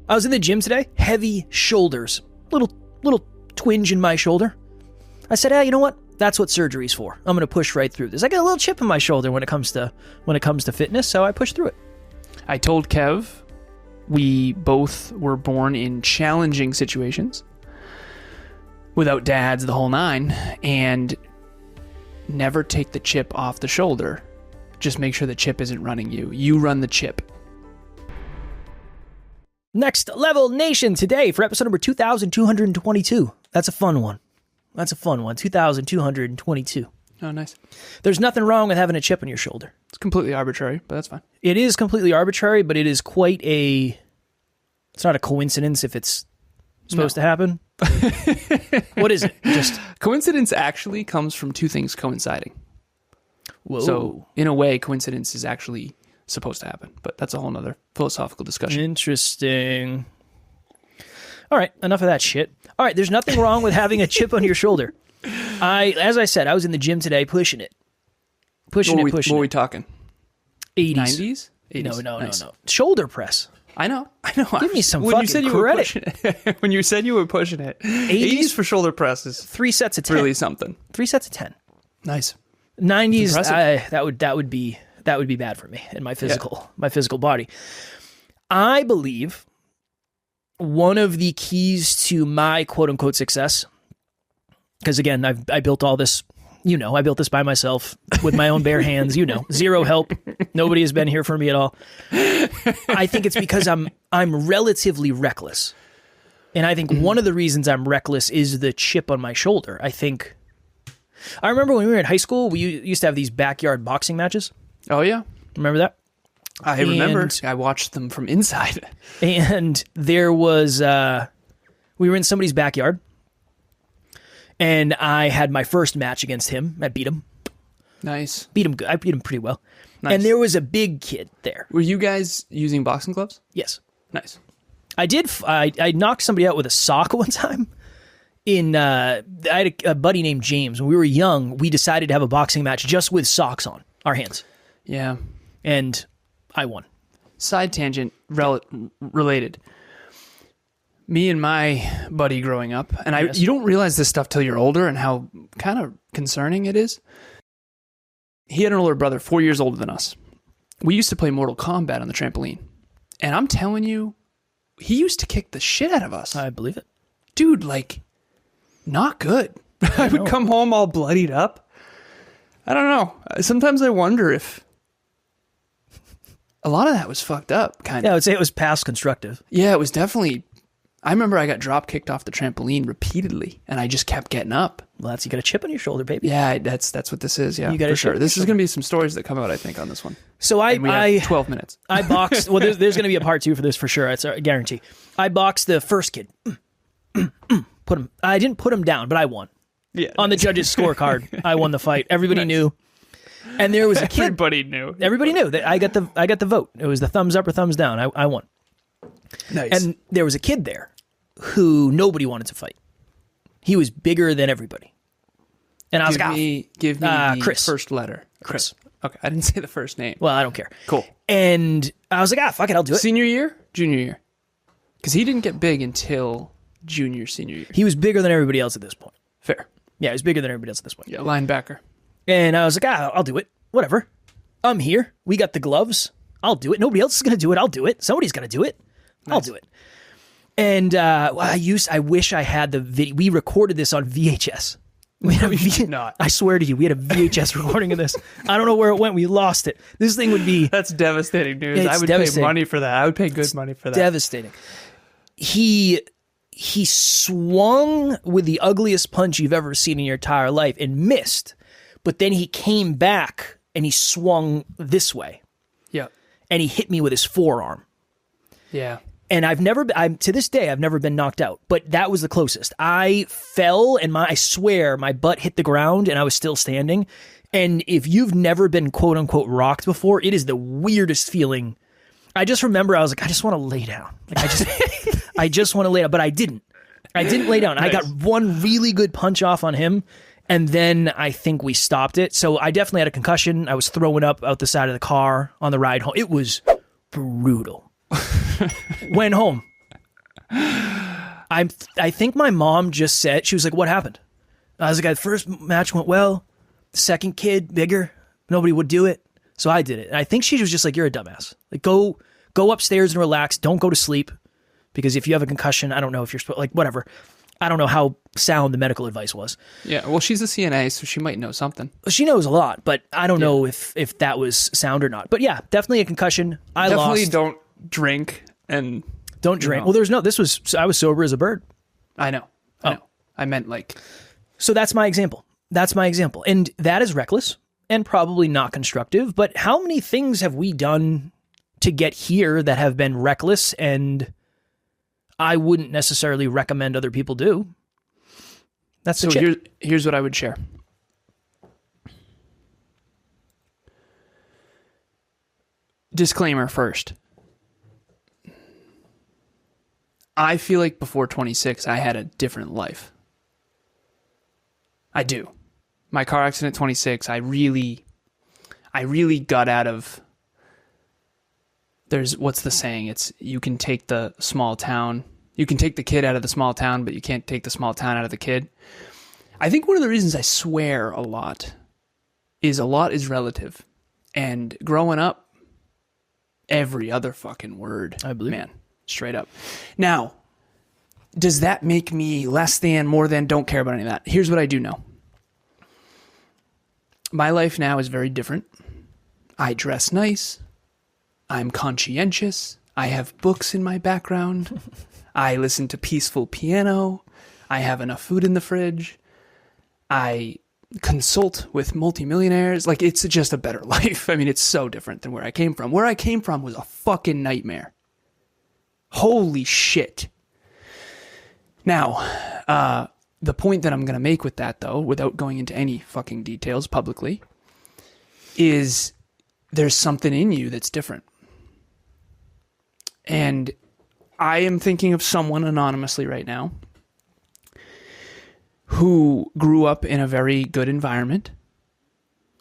I was in the gym today, heavy shoulders, little twinge in my shoulder. I said, you know what? That's what surgery's for. I'm going to push right through this. I got a little chip in my shoulder when it comes to fitness, so I pushed through it. I told Kev we both were born in challenging situations without dads, the whole nine, and never take the chip off the shoulder. Just make sure the chip isn't running you. You run the chip. Next Level Nation today for episode number 2222. That's a fun one. 2222. Oh, nice. There's nothing wrong with having a chip on your shoulder. It's completely arbitrary, but that's fine. It is completely arbitrary, but it is quite a... It's not a coincidence if it's supposed to happen. What is it? Just coincidence actually comes from two things coinciding. Whoa. So, in a way, coincidence is actually supposed to happen, but that's a whole nother philosophical discussion. Interesting. All right, enough of that shit. All right, there's nothing wrong with having a chip on your shoulder. As I said, I was in the gym today pushing it. What are we talking? 80s. 90s? 80s. No. Nice. Shoulder press. I know. Give me some fucking credit. When you said you were pushing it. 80s for shoulder presses. 3 sets of 10. Really something. 3 sets of 10. Nice. 90s, that would be bad for me and my physical body. I believe one of the keys to my quote unquote success, because again, I built all this, I built this by myself with my own bare hands, zero help. Nobody has been here for me at all. I think it's because I'm relatively reckless. And I think one of the reasons I'm reckless is the chip on my shoulder. I remember when we were in high school, we used to have these backyard boxing matches. Oh, yeah. Remember that? I remember. I watched them from inside. And there was, we were in somebody's backyard. And I had my first match against him. I beat him. Nice. I beat him pretty well. Nice. And there was a big kid there. Were you guys using boxing gloves? Yes. Nice. I knocked somebody out with a sock one time. I had a buddy named James. When we were young, we decided to have a boxing match just with socks on our hands. Yeah. And I won. Side tangent related. Me and my buddy growing up, and you don't realize this stuff till you're older and how kind of concerning it is. He had an older brother, 4 years older than us. We used to play Mortal Kombat on the trampoline. And I'm telling you, he used to kick the shit out of us. I believe it. Dude, not good. I would come home all bloodied up. I don't know. Sometimes I wonder if a lot of that was fucked up, kind of. Yeah, I would say it was past constructive. Yeah, it was definitely... I remember I got drop kicked off the trampoline repeatedly, and I just kept getting up. Well, you got a chip on your shoulder, baby. Yeah, that's what this is. Yeah, you got for sure. This is going to be some stories that come out, I think, on this one. So we have 12 minutes. I boxed. Well, there's going to be a part 2 for this for sure. It's a guarantee. I boxed the first kid. I didn't put him down, but I won. Yeah. On the judges' scorecard, I won the fight. Everybody knew. And there was a kid. Everybody knew. Everybody knew that I got the vote. It was the thumbs up or thumbs down. I won. Nice. And there was a kid there who nobody wanted to fight. He was bigger than everybody. And I was like, give me Chris. First letter. Chris. Okay, I didn't say the first name. Well, I don't care. Cool. And I was like, fuck it, I'll do it. Senior year? Junior year? Because he didn't get big until senior year. He was bigger than everybody else at this point. Fair. Yeah, he was bigger than everybody else at this point. Yeah, linebacker. And I was like, I'll do it. Whatever. I'm here. We got the gloves. I'll do it. Nobody else is going to do it. I'll do it. Somebody's going to do it. Nice. I'll do it. And I wish I had the video. We recorded this on VHS. I swear to you, we had a VHS recording of this. I don't know where it went. We lost it. This thing would be... That's devastating news. I would pay money for that. I would pay good money for that. Devastating. He swung with the ugliest punch you've ever seen in your entire life and missed. But then he came back and he swung this way. Yeah. And he hit me with his forearm. Yeah. And to this day, I've never been knocked out, but that was the closest. I fell and I swear my butt hit the ground and I was still standing. And if you've never been quote unquote rocked before, it is the weirdest feeling. I just remember I was like, I just want to lay down. I just want to lay down, but I didn't lay down. Nice. I got one really good punch off on him. And then I think we stopped it. So I definitely had a concussion. I was throwing up out the side of the car on the ride home. It was brutal. Went home. I think my mom just said, she was like, what happened? I was like, the first match went well. The second kid, bigger. Nobody would do it. So I did it. And I think she was just like, you're a dumbass. Like, go upstairs and relax. Don't go to sleep. Because if you have a concussion, I don't know if you're supposed, like, whatever. I don't know how sound the medical advice was. Yeah, well, she's a CNA, so she might know something. She knows a lot, but I don't know if that was sound or not. But yeah, definitely a concussion. Definitely don't drink and... Don't drink. Well, I was sober as a bird. I know. I meant like... So that's my example. And that is reckless and probably not constructive. But how many things have we done to get here that have been reckless and I wouldn't necessarily recommend other people do? That's so here's what I would share. Disclaimer first. I feel like before 26, I had a different life. I do. My car accident at 26, I really got out of... what's the saying? It's, you can take the small town. You can take the kid out of the small town, but you can't take the small town out of the kid. I think one of the reasons I swear a lot is relative. And growing up, every other fucking word. I believe. Man, straight up. Now, does that make me less than, more than, don't care about any of that? Here's what I do know. My life now is very different. I dress nice. I'm conscientious. I have books in my background. I listen to peaceful piano. I have enough food in the fridge. I consult with multimillionaires. Like, it's just a better life. I mean, it's so different than where I came from. Where I came from was a fucking nightmare. Holy shit. Now, the point that I'm going to make with that, though, without going into any fucking details publicly, is there's something in you that's different. And I am thinking of someone anonymously right now who grew up in a very good environment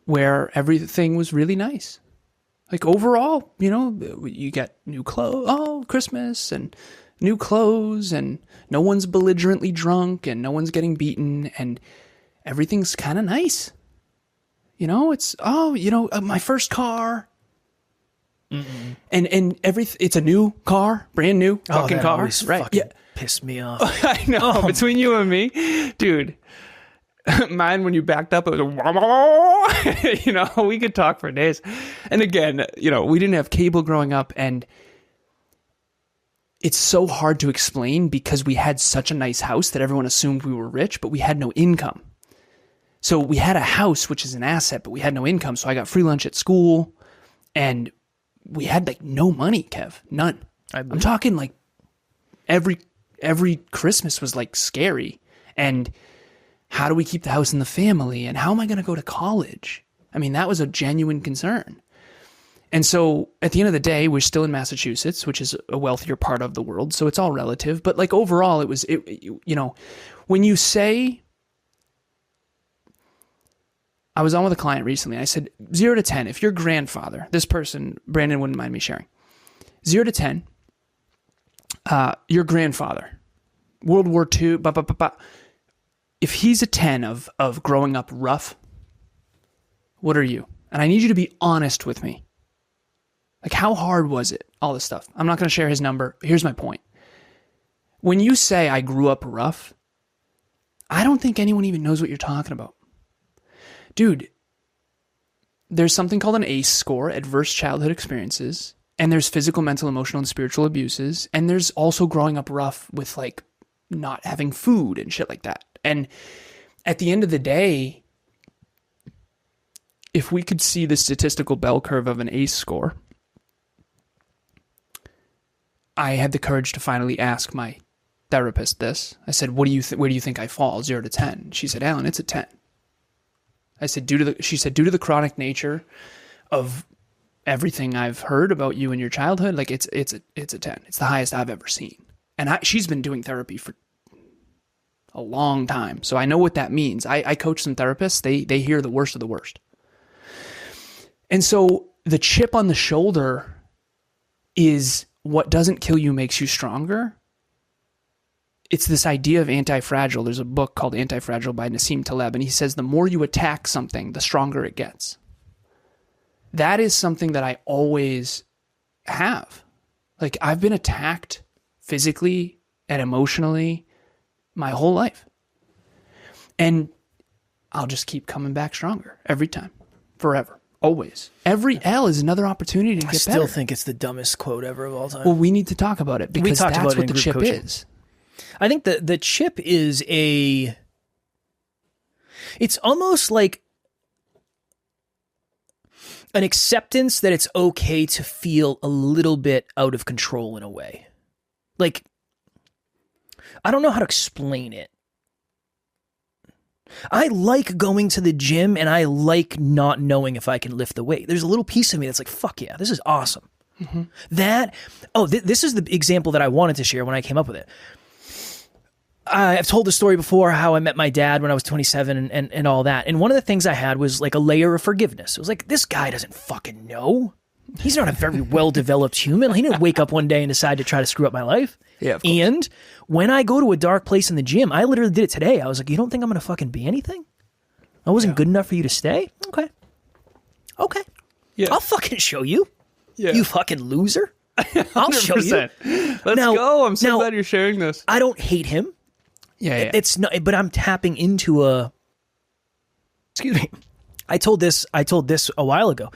where everything was really nice. Like, overall, you get new clothes, Christmas, and new clothes, and no one's belligerently drunk, and no one's getting beaten, and everything's kind of nice. It's, my first car. Mm-mm. And it's a new car, brand new fucking car. Right. Fucking pissed me off. I know. Between you and me, dude, mine, when you backed up, it was we could talk for days. And again, we didn't have cable growing up, and it's so hard to explain because we had such a nice house that everyone assumed we were rich, but we had no income. So we had a house, which is an asset, but we had no income. So I got free lunch at school, and we had like no money, Kev, none. I'm talking like every Christmas was like scary. And how do we keep the house in the family? And how am I going to go to college? I mean, that was a genuine concern. And so at the end of the day, we're still in Massachusetts, which is a wealthier part of the world. So it's all relative. But like overall, when you say, I was on with a client recently. I said, 0 to 10, if your grandfather, this person, Brandon wouldn't mind me sharing, 0 to 10, your grandfather, World War II, if he's a 10 of growing up rough, what are you? And I need you to be honest with me. Like, how hard was it? All this stuff. I'm not going to share his number. Here's my point. When you say I grew up rough, I don't think anyone even knows what you're talking about. Dude, there's something called an ACE score, adverse childhood experiences, and there's physical, mental, emotional, and spiritual abuses, and there's also growing up rough with like not having food and shit like that. And at the end of the day, if we could see the statistical bell curve of an ACE score, I had the courage to finally ask my therapist this. I said, where do you think I fall, 0 to 10? She said, Alan, it's a 10. I said, she said, due to the chronic nature of everything I've heard about you in your childhood, like it's a 10. It's the highest I've ever seen. And she's been doing therapy for a long time. So I know what that means. I coach some therapists. They hear the worst of the worst. And so the chip on the shoulder is what doesn't kill you makes you stronger. it's this idea of anti-fragile. There's a book called Anti-Fragile by Nassim Taleb, and he says the more you attack something, the stronger it gets. That is something that I always have. Like, I've been attacked physically and emotionally my whole life. And I'll just keep coming back stronger every time, forever, always. Every L is another opportunity to get better. I still think it's the dumbest quote ever of all time. Well, we need to talk about it because that's what the chip is. I think the chip is it's almost like an acceptance that it's okay to feel a little bit out of control in a way. Like, I don't know how to explain it. I like going to the gym and I like not knowing if I can lift the weight. There's a little piece of me that's like, fuck yeah, this is awesome. Mm-hmm. This is the example that I wanted to share when I came up with it. I've told the story before how I met my dad when I was 27 and all that. And one of the things I had was like a layer of forgiveness. It was like, this guy doesn't fucking know. He's not a very well-developed human. He didn't wake up one day and decide to try to screw up my life. Yeah, of course. And when I go to a dark place in the gym, I literally did it today. I was like, you don't think I'm going to fucking be anything? I wasn't good enough for you to stay? Okay. Yeah. I'll fucking show you. Yeah. You fucking loser. I'll show you. Let's go. I'm so glad you're sharing this. I don't hate him. Yeah. It's not, but I'm tapping into excuse me. I told this a while ago.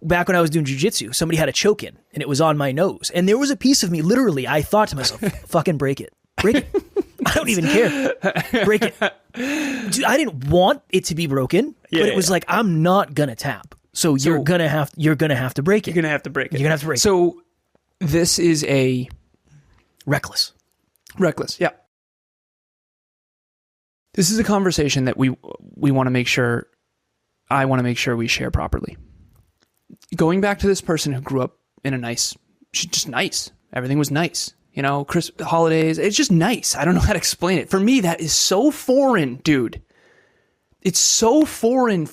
Back when I was doing jiu-jitsu, somebody had a choke in and it was on my nose. And there was a piece of me, literally, I thought to myself, fucking break it. Break it. I don't even care. Break it. Dude, I didn't want it to be broken, but it was like, I'm not going to tap. So you're going to have to break it. You're going to have to break it. You're going to have to break it. So this is a... Reckless. Yeah. This is a conversation that we want to make sure, I want to make sure we share properly. Going back to this person who grew up in she's just nice. Everything was nice. You know, Christmas, holidays, it's just nice. I don't know how to explain it. For me, that is so foreign, dude. It's so foreign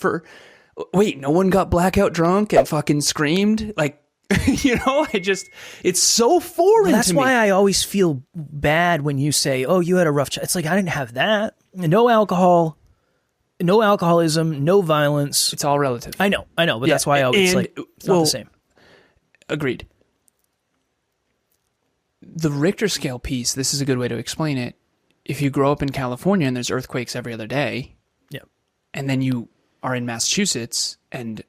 wait, no one got blackout drunk and fucking screamed? Like, you know, it's so foreign to me. That's why I always feel bad when you say, oh, you had a rough child. It's like, I didn't have that. No alcohol, no alcoholism, no violence. It's all relative. I know, but that's why it's not the same. Agreed. The Richter scale piece, this is a good way to explain it. If you grow up in California and there's earthquakes every other day, and then you are in Massachusetts and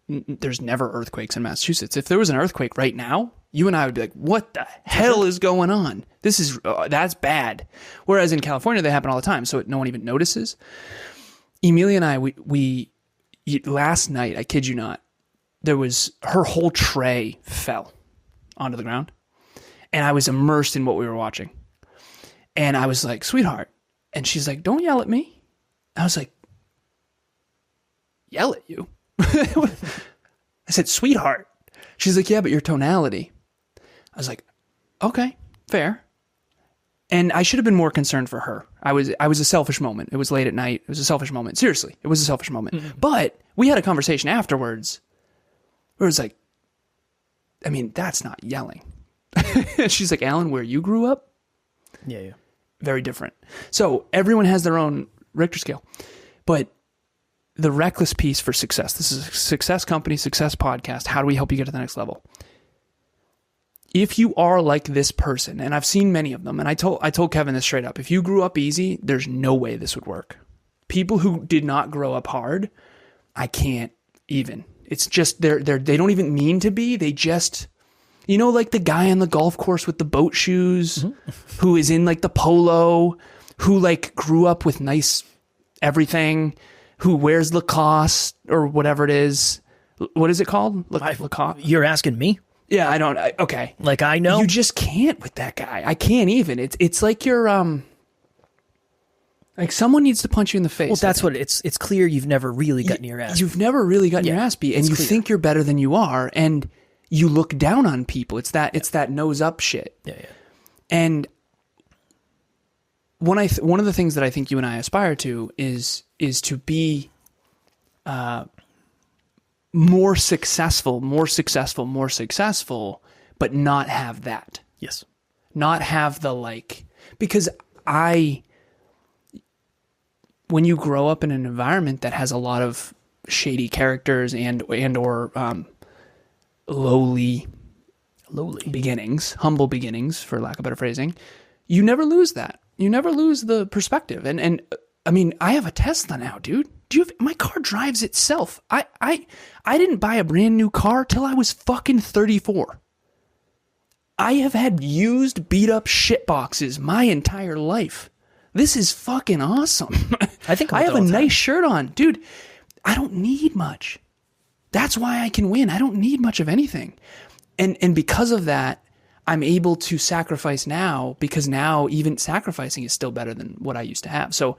there's never earthquakes in Massachusetts. If there was an earthquake right now, you and I would be like, what the hell is going on? That's bad. Whereas in California, they happen all the time, so no one even notices. Emilia and I, we last night, I kid you not, her whole tray fell onto the ground. And I was immersed in what we were watching. And I was like, sweetheart. And she's like, don't yell at me. I was like, yell at you? I said, sweetheart. She's like, yeah, but your tonality. I was like, okay, fair. And I should have been more concerned for her. I was a selfish moment. It was late at night. It was a selfish moment. Seriously, it was a selfish moment. Mm-hmm. But we had a conversation afterwards where it was like, I mean, that's not yelling. She's like, Alan, where you grew up? Yeah. Very different. So everyone has their own Richter scale. But the reckless piece for success, this is a success company, success podcast. How do we help you get to the next level? If you are like this person, and I've seen many of them, and I told Kevin this straight up, if you grew up easy, there's no way this would work. People who did not grow up hard, I can't even. It's just, they don't even mean to be. They just, you know, like the guy on the golf course with the boat shoes, who is in like the polo, who like grew up with nice everything, who wears Lacoste or whatever it is. What is it called? Lacoste? You're asking me? Yeah, okay. Like I know? You just can't with that guy. I can't even. It's like you're, like someone needs to punch you in the face. Well, that's what it's clear you've never really gotten your ass beat. You've never really gotten your ass beat, and you think you're better than you are, and you look down on people. It's that nose up shit. Yeah. And one of the things that I think you and I aspire to is to be more successful, but not have that. Yes. Not have the like, because when you grow up in an environment that has a lot of shady characters or lowly beginnings, humble beginnings, for lack of better phrasing, you never lose that. You never lose the perspective. And I mean, I have a Tesla now, dude. My car drives itself. I didn't buy a brand new car till I was fucking 34. I have had used, beat up shit boxes my entire life. This is fucking awesome. I think I have a nice shirt on, dude. I don't need much. That's why I can win. I don't need much of anything. And because of that, I'm able to sacrifice now, because now even sacrificing is still better than what I used to have. So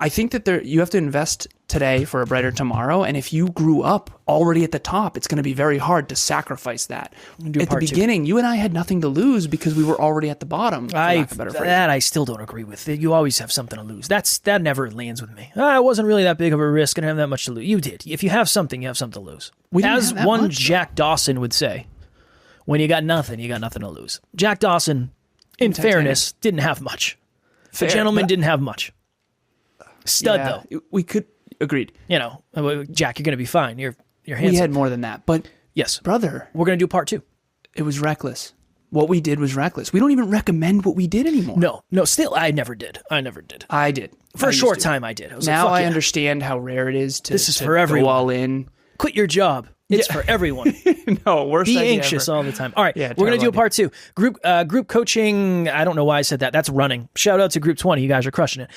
I think that you have to invest today for a brighter tomorrow. And if you grew up already at the top, it's going to be very hard to sacrifice that. At the beginning, you and I had nothing to lose because we were already at the bottom. That I still don't agree with. You always have something to lose. That never lands with me. It wasn't really that big of a risk and I didn't have that much to lose. You did. If you have something, you have something to lose. As one Jack Dawson would say, when you got nothing to lose. Jack Dawson, in fairness, didn't have much. The gentleman didn't have much. Stud, though. We could... Agreed. You know, Jack, you're going to be fine. You're handsome. We had more than that, but... Yes. Brother. We're going to do part 2. It was reckless. What we did was reckless. We don't even recommend what we did anymore. No, still, I never did. I did. For a short time, I did. Now I understand how rare it is to for everyone. Go all in. Quit your job. It's for everyone. No, worst Be idea anxious ever. all the time. All right, we're going to do a part 2. Group coaching, I don't know why I said that. That's running. Shout out to Group 20. You guys are crushing it.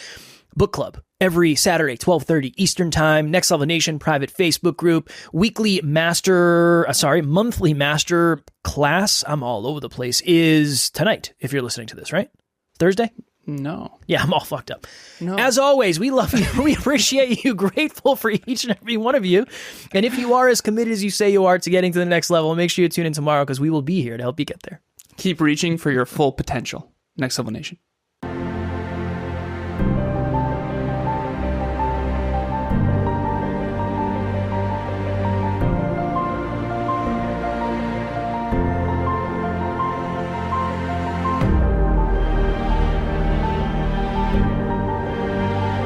Book club. Every Saturday, 12:30 Eastern Time. Next Level Nation private Facebook group. Monthly master class. I'm all over the place. Is tonight, if you're listening to this, right? Thursday? No. Yeah, I'm all fucked up. No. As always, we love you. We appreciate you. Grateful for each and every one of you. And if you are as committed as you say you are to getting to the next level, make sure you tune in tomorrow because we will be here to help you get there. Keep reaching for your full potential. Next Level Nation.